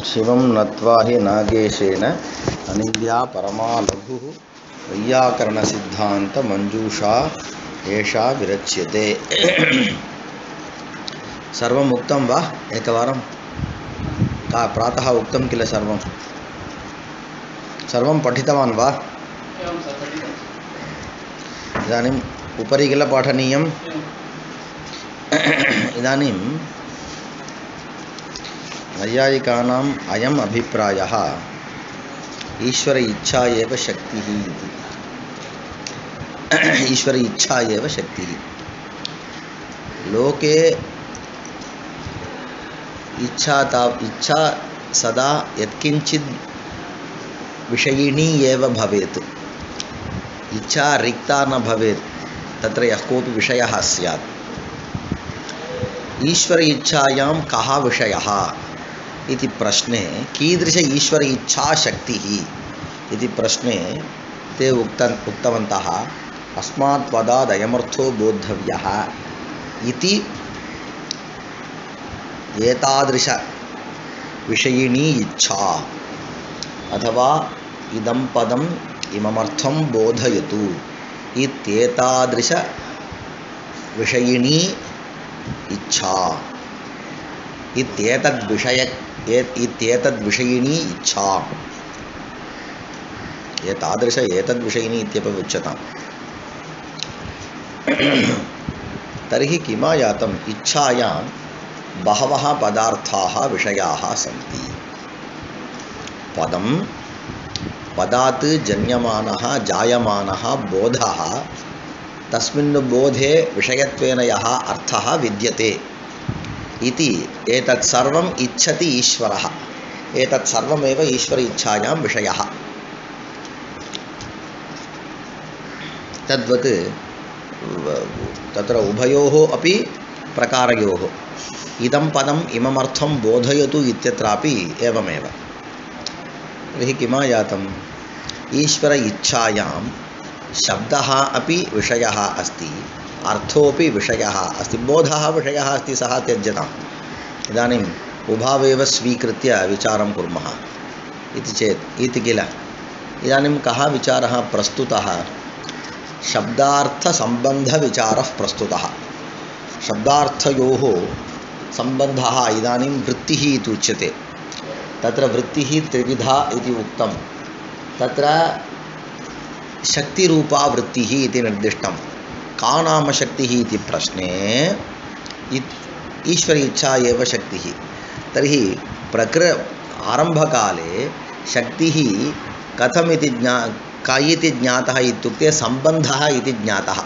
शिवं नत्वा हि नागेशेन अनिन्द्या परमा लघुः वैयाकरणसिद्धान्तमञ्जूषा एषा विरच्यते। सर्वम् उक्तं वा? एकवारं प्रातः उक्तं किल सर्वं पठितवान् वा? इदानीम् उपरि किल पाठनीयम्। इदानीं नैयायिकानाम् अयम् अभिप्रायः ईश्वर इच्छा एव शक्तिः इति। ईश्वर इच्छा एव शक्तिः। लोके इच्छा सदा यत्किंचित् विषयिणी एव भवेत्। इच्छा रिक्ता न भवेत्, तत्र यः कोऽपि विषयः स्यात्। ईश्वर इच्छायां कः विषयः इति प्रश्ने कीदृश ईश्वर इच्छा शक्तिः इति प्रश्ने ते उक्तवन्तः अस्मात् पदात् अयमर्थो बोद्धव्यः इति। एतादृश विषयिणी इच्छा अथवा इदं पदम् इममर्थं बोधयतु इत्येतादृश विषयिणी इच्छा इत्येतद्विषयिणी इच्छा एतादृश एतद्विषयिणी इत्यपि उच्यताम्। तर्हि किमायातम् इच्छायां बहवः पदार्थाः विषयाः सन्ति। पदात् जन्यमानः जायमानः बोधः, तस्मिन् बोधे विषयत्वेन यः अर्थः विद्यते इति एतत् सर्वम् इच्छति ईश्वरः। एतत् सर्वमेव ईश्वर इच्छायां विषयः। तद्वत् तत्र उभयोः अपि प्रकारयोः इदं पदम् इममर्थं बोधयतु इत्यत्रापि एवमेव। तर्हि किमायातम् ईश्वर इच्छायां शब्दः अपि विषयः अस्ति, अर्थोपि विषयः अस्ति, बोधः विषयः अस्ति, सः त्यज्यताम्। इदानीम् उभावेव स्वीकृत्य विचारं कुर्मः इति चेत् इति किल। इदानीं कः विचारः प्रस्तुतः? शब्दार्थसम्बन्धविचारः प्रस्तुतः। शब्दार्थयोः सम्बन्धः इदानीं वृत्तिः इति उच्यते। तत्र वृत्तिः त्रिविधा इति उक्तं। तत्र शक्तिरूपा वृत्तिः इति निर्दिष्टं। का नाम शक्तिः इति प्रश्ने ईश्वर इच्छा एव शक्तिः। तर्हि आरम्भकाले शक्तिः कथमिति का इति ज्ञातः इत्युक्ते सम्बन्धः इति ज्ञातः।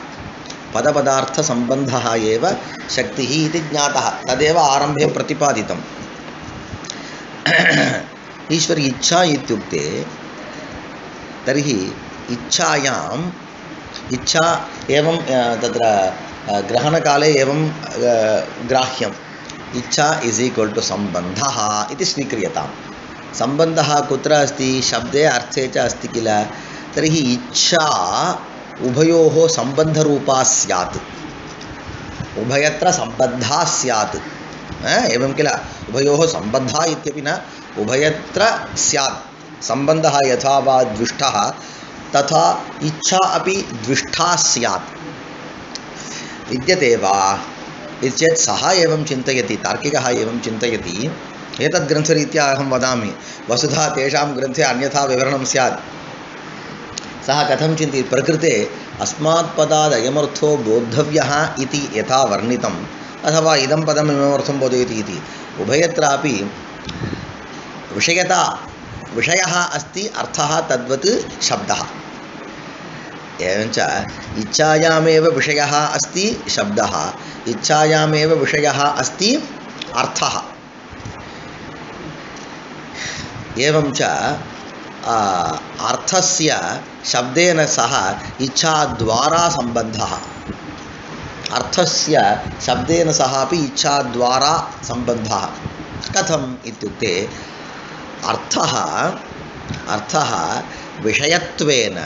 पदपदार्थसम्बन्धः एव शक्तिः इति ज्ञातः। तदेव आरम्भे प्रतिपादितम्। ईश्वर इच्छा इत्युक्ते तर्हि इच्छायाम् इच्छा एवं तत्र ग्रहणकाले एवं ग्राह्यम्। इच्छा इस् ईक्वल् टु सम्बन्धः इति स्वीक्रियताम्। सम्बन्धः कुत्र अस्ति? शब्दे अर्थे च अस्ति किल। तर्हि इच्छा उभयोः सम्बन्धरूपा स्यात्। उभयत्र सम्बन्धः स्यात्। एवं किल। उभयोः सम्बन्धः इत्यपि न, उभयत्र स्यात् सम्बन्धः। यथा वा द्विष्टः तथा इच्छा अपि द्विष्टा स्यात्। विद्यते वा इति चेत् सः एवं चिन्तयति, तार्किकः एवं चिन्तयति। एतद्ग्रन्थरीत्या अहं वदामि, वसुधा तेषां ग्रन्थे अन्यथा विवरणं स्यात्। सः कथं चिन्तयति? प्रकृते अस्मात् पदात् अयमर्थो बोद्धव्यः इति यथा वर्णितम्, अथवा इदं पदम् इममर्थं बोधयति इति, उभयत्रापि विषयता विषयः अस्ति, अर्थः तद्वत् शब्दः। एवञ्च इच्छायामेव विषयः अस्ति शब्दः, इच्छायामेव विषयः अस्ति अर्थः। एवञ्च अर्थस्य शब्देन सह इच्छाद्वारा सम्बन्धः। अर्थस्य शब्देन सह अपि इच्छाद्वारा सम्बन्धः। कथम् इत्युक्ते अर्थः विषयत्वेन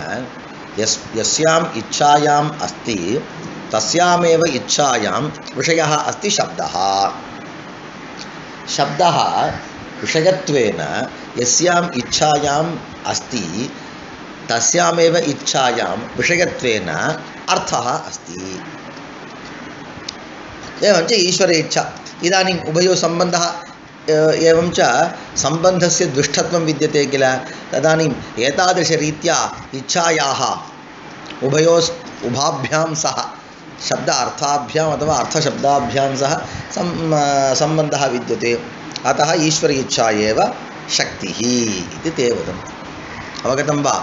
यस्याम् इच्छायाम् अस्ति तस्यामेव इच्छायां विषयः अस्ति शब्दः। शब्दः विषयत्वेन यस्याम् इच्छायाम् अस्ति तस्यामेव इच्छायां विषयत्वेन अर्थः अस्ति। एवञ्च ईश्वर इच्छा इदानीम् उभयोः सम्बन्धः एवं च सम्बन्धस्य दुष्टत्वं विद्यते किल। तदानीम् एतादृशरीत्या इच्छायाः उभाभ्यां सह शब्द अर्थाभ्याम् अथवा अर्थशब्दाभ्यां सह सम्बन्धः विद्यते। अतः ईश्वर इच्छा एव शक्तिः इति ते वदन्ति। अवगतं वा?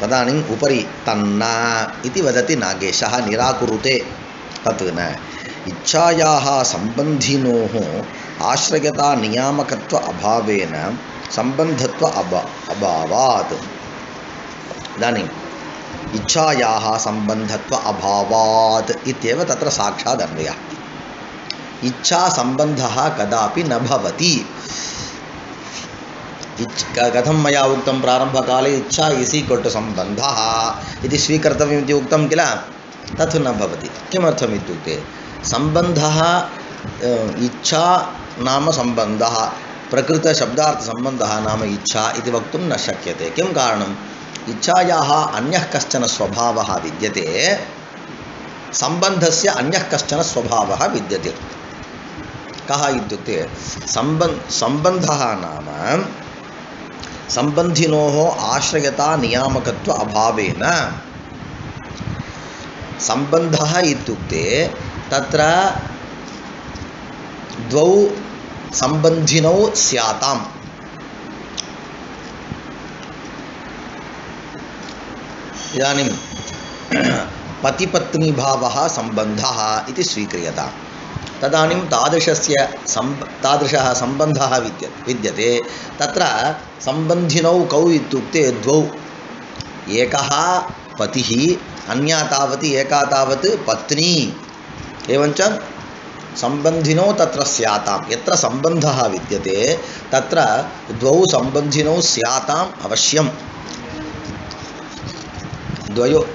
तदानीम् उपरि तन्न इति वदति नागेशः, निराकुरुते तत् न। इच्छायाः सम्बन्धिनोः आश्रयता नियामकत्व अभावेन सम्बन्धत्व अभावात्। इदानीम् इच्छायाः सम्बन्धत्व अभावात् इत्येव तत्र साक्षात् अन्वयः। इच्छा सम्बन्धः कदापि न भवति। कथं मया उक्तं प्रारम्भकाले इच्छा इस् इक्वल् टु सम्बन्धः इति स्वीकर्तव्यम् इति उक्तं किल, तत् न भवति। किमर्थम् इत्युक्ते सम्बन्धः इच्छा नाम सम्बन्धः, प्रकृतशब्दार्थसम्बन्धः नाम इच्छा इति वक्तुं न शक्यते। किं कारणम्? इच्छायाः अन्यः कश्चन स्वभावः विद्यते, सम्बन्धस्य अन्यः कश्चन स्वभावः विद्यते। कः इत्युक्ते सम्बन्धः नाम सम्बन्धिनोः आश्रयता नियामकत्व अभावेन। सम्बन्धः इत्युक्ते तत्र द्वौ सम्बन्धिनौ स्याताम्। इदानीं पतिपत्नीभावः सम्बन्धः इति स्वीक्रियताम्। तदानीं तादृशः सम्बन्धः विद्यते। तत्र सम्बन्धिनौ कौ इत्युक्ते द्वौ, एकः पतिः अन्या तावत् एका तावत् पत्नी। एवञ्च सम्बन्धिनौ तत्र स्याताम्। यत्र सम्बन्धः विद्यते तत्र द्वौ सम्बन्धिनौ स्याताम् अवश्यम्।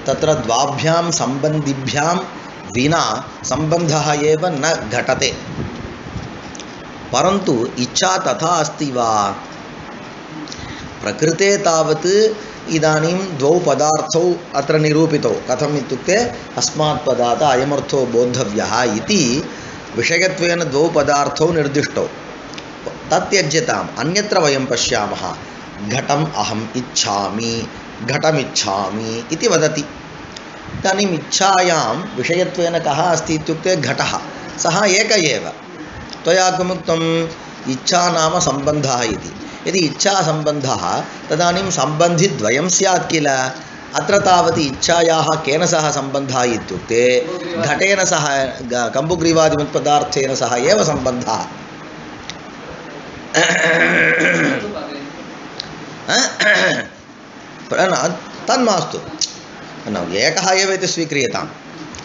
तत्र द्वाभ्यां सम्बन्धिभ्यां विना सम्बन्धः एव न घटते। परन्तु इच्छा तथा अस्ति वा? प्रकृते तावत् इदानीं द्वौ पदार्थौ अत्र निरूपितौ। कथम् इत्युक्ते अस्मात् पदात् अयमर्थो बोद्धव्यः इति विषयत्वेन द्वौ पदार्थौ निर्दिष्टौ। तत्यज्यताम् अन्यत्र वयं पश्यामः, घटम् अहम् इच्छामि, घटमिच्छामि इति वदति। इदानीम् इच्छायां विषयत्वेन कः अस्ति इत्युक्ते घटः, सः एक एव। त्वया किमुक्तम्? इच्छा नाम सम्बन्धः इति। यदि इच्छा सम्बन्धः तदानीं सम्बन्धिद्वयं स्यात् किल। अत्र तावत् इच्छायाः केन सह सम्बन्धः इत्युक्ते घटेन सह, कम्बुग्रीवादिपदार्थेन सह एव सम्बन्धः। तन्मास्तु, एकः एव इति स्वीक्रियताम्।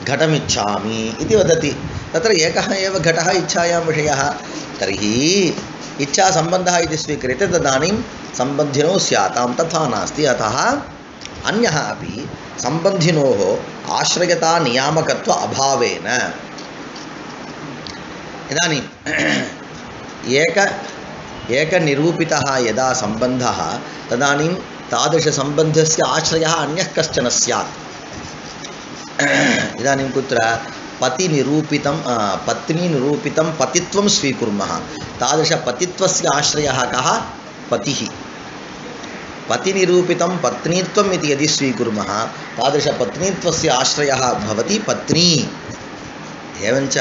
घटमिच्छामि इति वदति, तत्र एकः एव घटः इच्छायां विषयः। तर्हि इच्छा सम्बन्धः इति स्वीक्रियते, तदानीं सम्बन्धिनौ स्यातां। तथा नास्ति। अतः अन्यः अपि सम्बन्धिनोः आश्रयता नियामकत्व अभावेन। इदानीम् एकनिरूपितः यदा सम्बन्धः, तदानीं तादृशसम्बन्धस्य आश्रयः अन्यः कश्चन स्यात्। इदानीं कुत्र पतिनिरूपितं पत्नीनिरूपितं पतित्वं स्वीकुर्मः। तादृशपतित्वस्य आश्रयः कः? पतिः। पतिनिरूपितं पत्नीत्वम् इति यदि स्वीकुर्मः, तादृशपत्नीत्वस्य आश्रयः भवति पत्नी। एवञ्च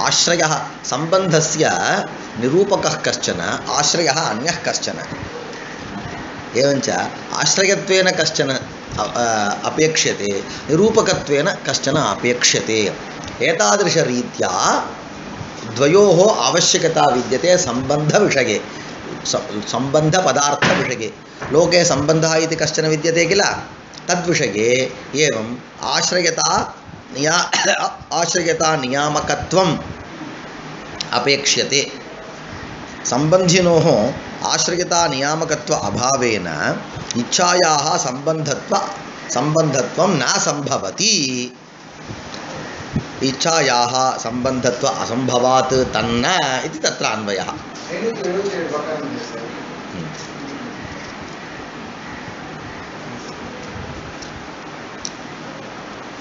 आश्रयः सम्बन्धस्य निरूपकः कश्चन, आश्रयः अन्यः कश्चन। एवञ्च आश्रयत्वेन कश्चन अपेक्ष्यते, निरूपकत्वेन कश्चन अपेक्ष्यते। एतादृशरीत्या द्वयोः आवश्यकता विद्यते सम्बन्धविषये, सम्बन्धपदार्थविषये। लोके सम्बन्धः इति कश्चन विद्यते किल, तद्विषये एवम् आश्रयता नियामकत्वम् अपेक्ष्यते। सम्बन्धिनोः आश्रयता नियामकत्व अभावेन इच्छायाः सम्बन्धत्वं न सम्भवति। इच्छायाः सम्बन्धत्व असम्भवात् तन्न इति तत्र अन्वयः।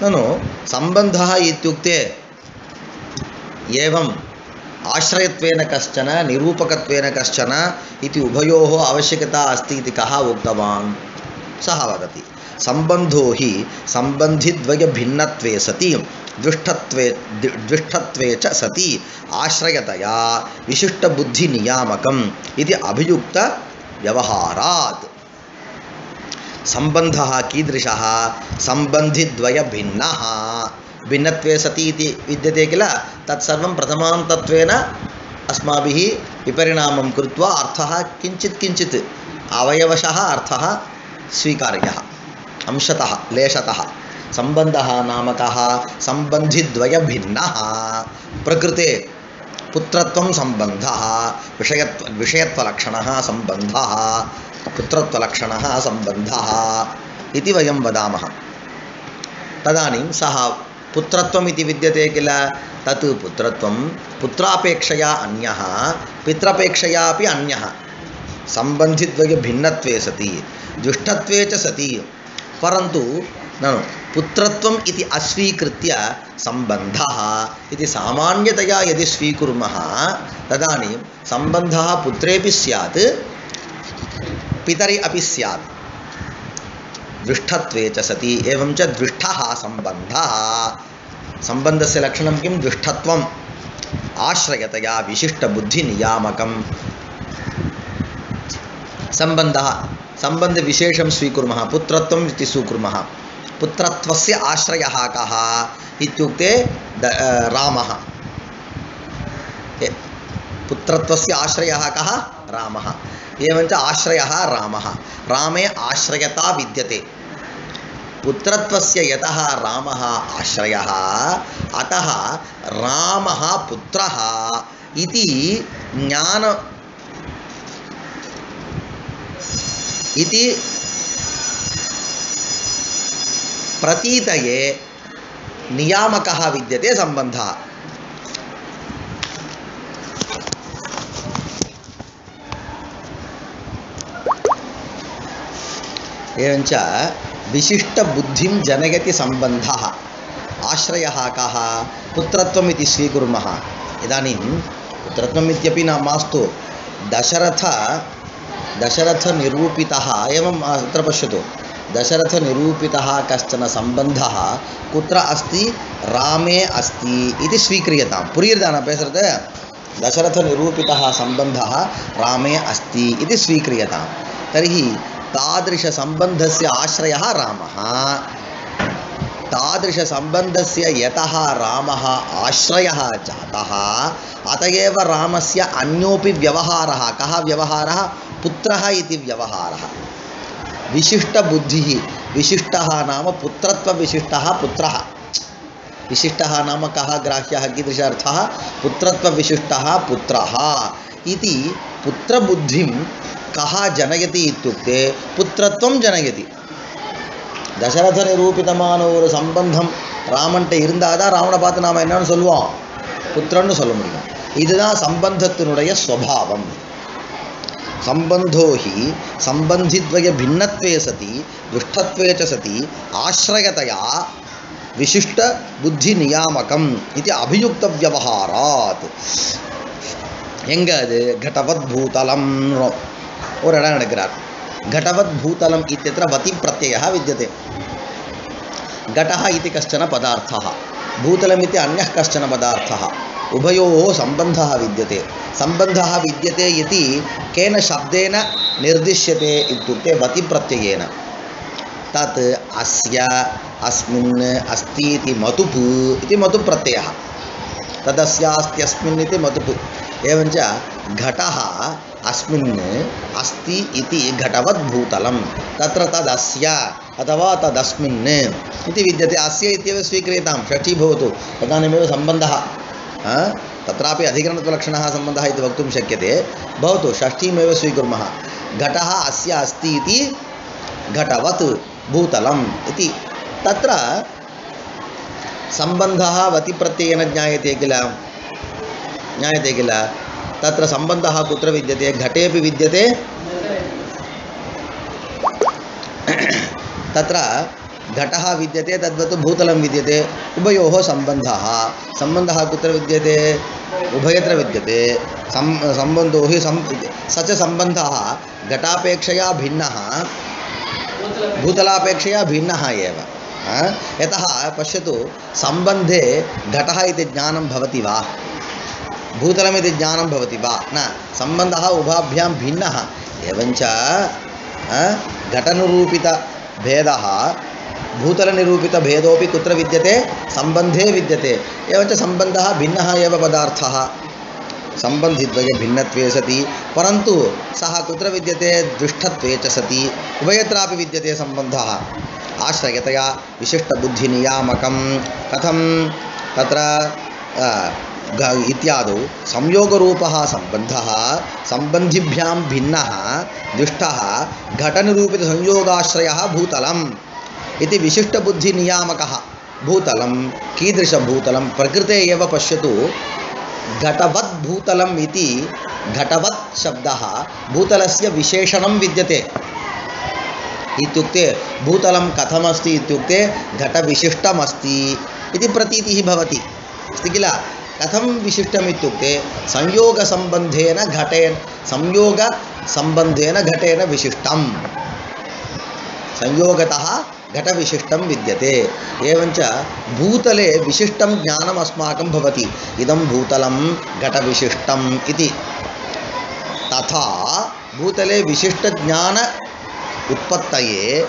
ननु सम्बन्धः इत्युक्ते एवम् आश्रयत्वेन कश्चन निरूपकत्वेन कश्चन इति उभयोः आवश्यकता अस्ति इति कः उक्तवान्? सः वदति सम्बन्धो हि सम्बन्धिद्वयभिन्नत्वे सति द्विष्ठत्वे च सति आश्रयतया विशिष्टबुद्धिनियामकम् इति अभियुक्तव्यवहारात्। सम्बन्धः कीदृशः? सम्बन्धिद्वयभिन्नः। भिन्नत्वे सति इति विद्यते किल, तत्सर्वं प्रथमान्तत्वेन अस्माभिः विपरिणामं कृत्वा अर्थः किञ्चित् किञ्चित् अवयवशः अर्थः स्वीकार्यः अंशतः लेशतः। सम्बन्धः नाम कः? सम्बन्धिद्वयभिन्नः। प्रकृते पुत्रत्वं सम्बन्धः, विषयत्वलक्षणः सम्बन्धः, पुत्रत्वलक्षणः सम्बन्धः इति वयं वदामः। तदानीं सः पुत्रत्वम् इति विद्यते किल, तत् पुत्रत्वं पुत्रापेक्षया अन्यः, पितृपेक्षया अपि अन्यः। सम्बन्धिद्वयभिन्नत्वे सति दुष्टत्वे च सति, परन्तु ननु पुत्रत्वम् इति अस्वीकृत्य सम्बन्धः इति सामान्यतया यदि स्वीकुर्मः तदानीं सम्बन्धः पुत्रेपि स्यात् पितरि अपि स्यात्। दुष्टत्वे च सति एवं च दुष्टः सम्बन्धः। सम्बन्धस्य लक्षणं किं? दुष्टत्वम्। आश्रयतया विशिष्टबुद्धिनियामकं सम्बन्धः। सम्बन्धविशेषं स्वीकुर्मः, पुत्रत्वम् इति स्वीकुर्मः। पुत्रत्वस्य आश्रयः कः इत्युक्ते रामः। पुत्रत्वस्य आश्रयः कः? रामः। एवञ्च आश्रयः रामः। रामे आश्रयता विद्यते। पुत्रत्वस्य यतः रामः आश्रयः, अतः रामः पुत्रः इति ज्ञान इति प्रतीतये नियामकः विद्यते सम्बन्धः। एवञ्च विशिष्टबुद्धिं जनयति सम्बन्धः। आश्रयः कः? पुत्रत्वम् इति स्वीकुर्मः। इदानीं पुत्रत्वम् इत्यपि न मास्तु, दशरथनिरूपितः एवम् अत्र पश्यतु, दशरथनिरूपितः कश्चन सम्बन्धः कुत्र अस्ति? रामे अस्ति इति स्वीक्रियतां। पुरीर्दान पेसरते दशरथनिरूपितः सम्बन्धः रामे अस्ति इति स्वीक्रियतां। तर्हि तादृशसम्बन्धस्य आश्रयः रामः। तादृशसम्बन्धस्य यतः रामः आश्रयः जातः, अत एव रामस्य अन्योपि व्यवहारः। कः व्यवहारः? पुत्रः इति व्यवहारः। विशिष्टबुद्धिः। विशिष्टः नाम पुत्रत्वविशिष्टः पुत्रः। विशिष्टः नाम कः ग्राह्यः? कीदृशार्थः? पुत्रत्वविशिष्टः पुत्रः इति। पुत्रबुद्धिं कः जनयति इत्युक्ते पुत्रत्वं जनयति. தசரதனிரூபிதமான ஒரு சம்பந்தம் ராமன்ட்ட இருந்தால் தான் ராவணை பார்த்து நாம் என்னன்னு சொல்லுவோம்? புத்திரன்னு சொல்ல முடியும். இதுதான் சம்பந்தத்தினுடைய ஸ்வபாவம். சம்பந்தோ ஹி சம்பந்தித்வய பின்னத்வே சதி துஷ்டத்வே ச சதி ஆஸ்ரயதயா விசிஷ்ட புத்தி நியாமகம் இது அபியுக்த வியவஹாராத். எங்க அது? கடவத் பூதலம் ஒரு இடம் எடுக்கிறார். घटवत् भूतलम इत्यत्र वति प्रत्ययः विद्यते. घटः इति कश्चन पदार्थः, भूतलम् इति अन्यः कश्चन पदार्थः. उभयोः सम्बन्धः विद्यते. सम्बन्धः विद्यते इति केन शब्देन निर्दिश्यते इत्युक्ते वति प्रत्ययेन. तत् अस्य अस्मिन् अस्ति इति मतुप् इति मतुप् प्रत्ययः. तदस्यास्त्यस्मिन् इति मतुप्. एवञ्च घटः अस्मिन् अस्ति इति घटवत् भूतलं. तत्र तदस्य अथवा तदस्मिन् इति विद्यते. अस्य इत्येव स्वीक्रियतां, षष्ठी भवतु, तदानीमेव सम्बन्धः. तत्रापि अधिकरणत्वलक्षणः सम्बन्धः इति वक्तुं शक्यते. भवतु, षष्ठीमेव स्वीकुर्मः. घटः अस्य अस्ति इति घटवत् भूतलम् इति. तत्र सम्बन्धः वतिप्रत्ययेन ज्ञायते किल? ज्ञायते किल? तत्र सम्बन्धः कुत्र विद्यते? घटेपि विद्यते. तत्र घटः विद्यते तद्वत् भूतलं विद्यते उभयोः सम्बन्धः सम्बन्धः कुत्र विद्यते उभयत्र विद्यते सम्बन्धो हि स च सम्बन्धः घटापेक्षया भिन्नः भूतलापेक्षया भिन्नः एव यतः पश्यतु सम्बन्धे घटः इति ज्ञानं भवति वा भूतलमिति ज्ञानं भवति वा न सम्बन्धः उभाभ्यां भिन्नः एवञ्च घटनिरूपितभेदः भूतलनिरूपितभेदोऽपि कुत्र विद्यते सम्बन्धे विद्यते एवञ्च सम्बन्धः भिन्नः एव पदार्थः सम्बन्धिद्वये भिन्नत्वे सति परन्तु सः कुत्र विद्यते दृष्टत्वे च सति उभयत्रापि विद्यते सम्बन्धः आश्रयतया विशिष्टबुद्धिनियामकं कथं तत्र इत्यादौ संयोगरूपः सम्बन्धः सम्बन्धिभ्यां भिन्नः दृष्टः घटनिरूपितसंयोगाश्रयः भूतलम् इति विशिष्टबुद्धिनियामकः भूतलं कीदृशभूतलं प्रकृते एव पश्यतु घटवत् भूतलम् इति घटवत् शब्दः भूतलस्य विशेषणं विद्यते इत्युक्ते भूतलं कथमस्ति इत्युक्ते घटविशिष्टमस्ति इति प्रतीतिः भवति अस्ति किल कथं विशिष्टम् इत्युक्ते संयोगसम्बन्धेन घटेन विशिष्टं संयोगतः घटविशिष्टं विद्यते एवञ्च भूतले विशिष्टं ज्ञानम् अस्माकं भवति इदं भूतलं घटविशिष्टम् इति तथा भूतले विशिष्टज्ञान उत्पत्तये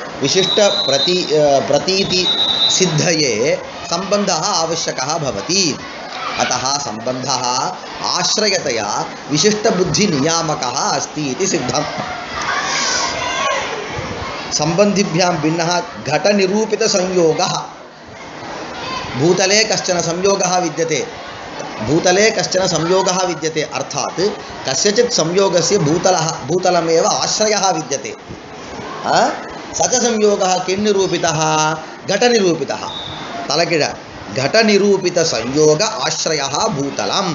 प्रतीति सिद्धये सम्बन्धः आवश्यकः भवति अतः सम्बन्धः आश्रयतया विशिष्टबुद्धिनियामकः अस्ति इति सिद्धम् सम्बन्धिभ्यां भिन्नः घटनिरूपितसंयोगः भूतले कश्चन संयोगः विद्यते अर्थात् कस्यचित् संयोगस्य भूतलमेव आश्रयः विद्यते स च संयोगः किं निरूपितः घटनिरूपितः तलकिड घटनिरूपितसंयोग आश्रयः भूतलम्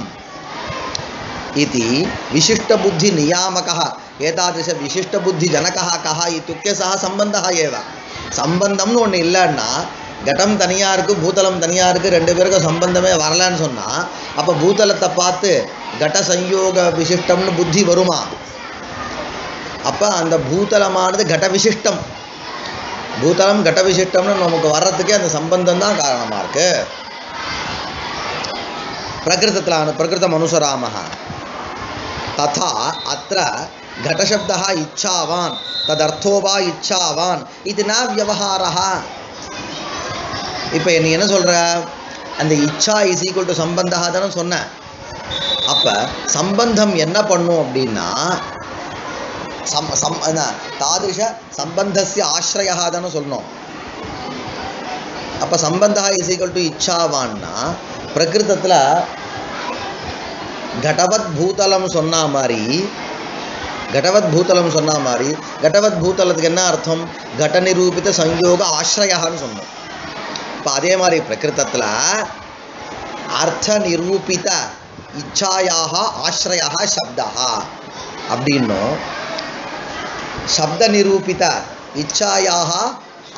इति विशिष्टबुद्धिनियामकः एतादृशविशिष्टबुद्धिजनकः कः इत्युक्ते सः सम्बन्धः एव सम्बन्धம்னு ஒன்று இல்லைன்னா घटம் தனியாக இருக்குது பூதலம் தனியாக இருக்குது ரெண்டு பேருக்கும் சம்பந்தமே வரலன்னு சொன்னால் அப்போ பூதலத்தை பார்த்து घट संयोग விசிஷ்டம்னு புத்தி வருமா அப்போ அந்த பூதலமானது घट விசிஷ்டம் பூதலம் घट விசிஷ்டம்னு நமக்கு வர்றதுக்கே அந்த சம்பந்தம் தான் காரணமாக இருக்கு प्रकृतम् अनुसरामः तथा अत्र घटशब्दः इच्छावान् तदर्थो वा इच्छावान् इति न व्यवहारः இப்போ நீ என்ன சொல்ற அந்த இச்சா இஸ் ஈக்குவல் டு சம்பந்தः தானே சொன்ன அப்போ சம்பந்தம் என்ன பண்ணும் அப்படின்னா தாதிருஷ சம்பந்தஸ்ய ஆශ්‍රயः தானே சொல்லணும் அப்போ சம்பந்தः இஸ் ஈக்குவல் டு இச்சாவான்னா பிரகிருதத்தில் घटवत् भूतलम சொன்ன மாதிரி घटवत् भूतलத்துக்கு என்ன அர்த்தம் घट निरूपित संयोग ஆශ්‍රயஹன்னு சொன்னோம் இப்போ அதே மாதிரி பிரகிருதத்தில் अर्थ निरूपित इच्छायाः आश्रयः शब्दः அப்படினோ शब्द निरूपित इच्छायाः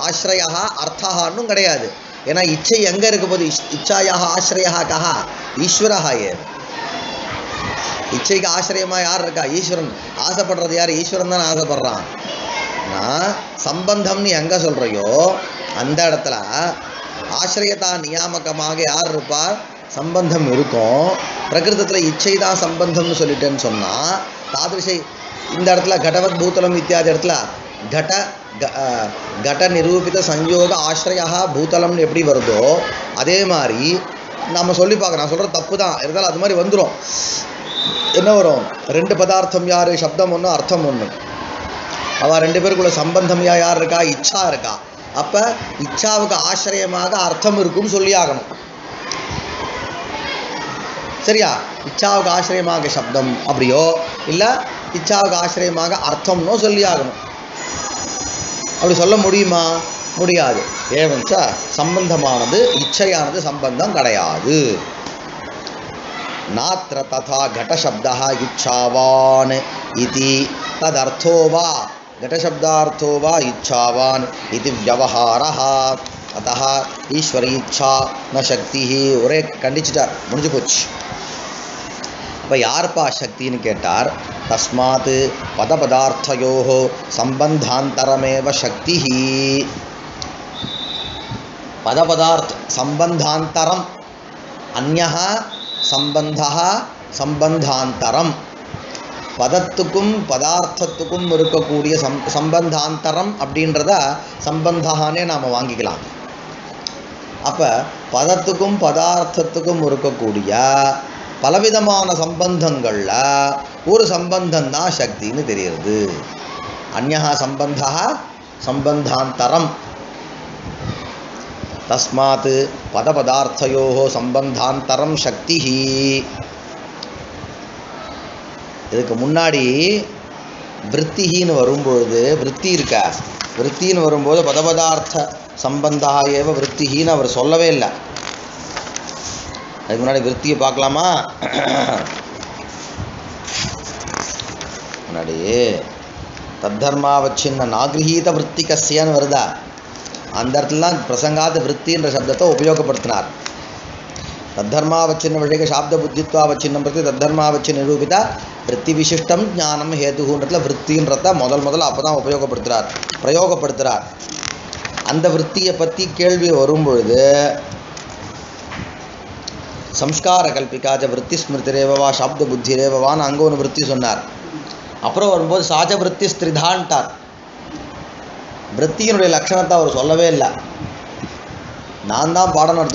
आश्रयः अर्थஹன்னு கிடையாது ஏனா இச்சை எங்க இருக்க போகுது इच्छायाः आश्रयः कः ईश्वरः ஏவ இச்சைக்கு ஆசிரியமா யார் இருக்கா ஈஸ்வரன் ஆசைப்படுறது யார் ஈஸ்வரன் தான் ஆசைப்படுறான் நான் சம்பந்தம்னு எங்கே சொல்கிறையோ அந்த இடத்துல ஆசிரியதா நியாமகமாக யார் இருப்பார் சம்பந்தம் இருக்கும் பிரகிருதத்தில் இச்சை தான் சம்பந்தம்னு சொல்லிட்டேன்னு சொன்னால் தாதிருஷை இந்த இடத்துல घटवत् भूतलम इत्यादि இடத்துல घट निरूपित संयोग ஆශ්‍රயः பூதலம்னு எப்படி வருதோ அதே மாதிரி நம்ம சொல்லி பார்க்க நான் சொல்கிற தப்பு தான் இருந்தாலும் அது மாதிரி வந்துடும் என்ன வரும் ரெண்டு பதார்த்தம் யார் சப்தம் ஒன்று அர்த்தம் ஒன்று அவள் ரெண்டு பேருக்குள்ள சம்பந்தம் யார் இருக்கா இச்சா இருக்கா அப்போ இச்சாவுக்கு ஆசிரியமாக அர்த்தம் இருக்குன்னு சொல்லி ஆகணும் சரியா இச்சாவுக்கு ஆசிரியமாக சப்தம் அப்படியோ இல்லை இச்சாவுக்கு ஆசிரியமாக அர்த்தம்னோ சொல்லி ஆகணும் அப்படி சொல்ல முடியுமா முடியாது ஏவஞ்சா சம்பந்தமானது இச்சையானது சம்பந்தம் கிடையாது नात्र तथा घट शब्दः इच्छावान् इति तदर्थो वा घटशब्दार्थो वा इच्छावान इति व्यवहारः अतः ईश्वर इच्छा न शक्ति ஒரே கண்டிச்சிட்டார், முடிஞ்சு போச்சு. இப்போ யார்ப்பா சக்தின்னு கேட்டார். தஸ்மாத் பதபதார்த்தயோஹோ சம்பந்தாந்தரமேவ சக்தி. பதபதார்த்த சம்பந்தாந்தரம் அந்யஹ சம்பந்தஹ சம்பந்தாந்தரம். பதத்துக்கும் பதார்த்தத்துக்கும் இருக்கக்கூடிய சம்பந்தாந்தரம் அப்படின்றத சம்பந்தானே நாம் வாங்கிக்கலாம். அப்போ பதத்துக்கும் பதார்த்தத்துக்கும் இருக்கக்கூடிய பலவிதமான சம்பந்தங்களில் ஒரு சம்பந்தம் தான் சக்தின்னு தெரியுது. அந்யஹ சம்பந்தா சம்பந்தாந்தரம். தஸ்மாத் பதபதார்த்தயோஹோ சம்பந்தாந்தரம் சக்தி. இதுக்கு முன்னாடி விற்த்தின்னு வரும்பொழுது விற்பி இருக்கா, விற்த்தின்னு வரும்போது பதபதார்த்த சம்பந்தா ஏவ விற்த்தின்னு அவர் சொல்லவே இல்லை. அதுக்கு முன்னாடி விற்த்தியை பார்க்கலாமா? முன்னாடி தத்தர்மாவச்சின்ன நாகிரகீத விற்த்திகஸ்யன்னு வருதா, அந்த இடத்துலலாம் பிரசங்காத விற்த்தின்ற சப்தத்தை உபயோகப்படுத்தினார். தத்தர்மாவச்சின்ன விஷய சாப்த புத்தித்வாவச்சின்னம் பிரதி தத்தர்மாவச்சின் நிரூபித்த விற்பி விசிஷ்டம் ஞானம் ஹேதுன்றதுல விற்த்தின்றத முதல் அப்போ தான் பிரயோகப்படுத்துகிறார். அந்த விற்த்தியை பற்றி கேள்வி வரும்பொழுது சம்ஸ்கார கல்பிகாஜ விற்பி ஸ்மிருதிரேவா சாப்த புத்திரேவான்னு அங்கே ஒன்று விற்பி சொன்னார். அப்புறம் வரும்போது சாஜ விற்பி ஸ்திரிதான்ட்டார். விற்த்தியினுடைய லட்சணத்தை அவர் சொல்லவே இல்லை. நான் தான் பாடம் நடத்தும்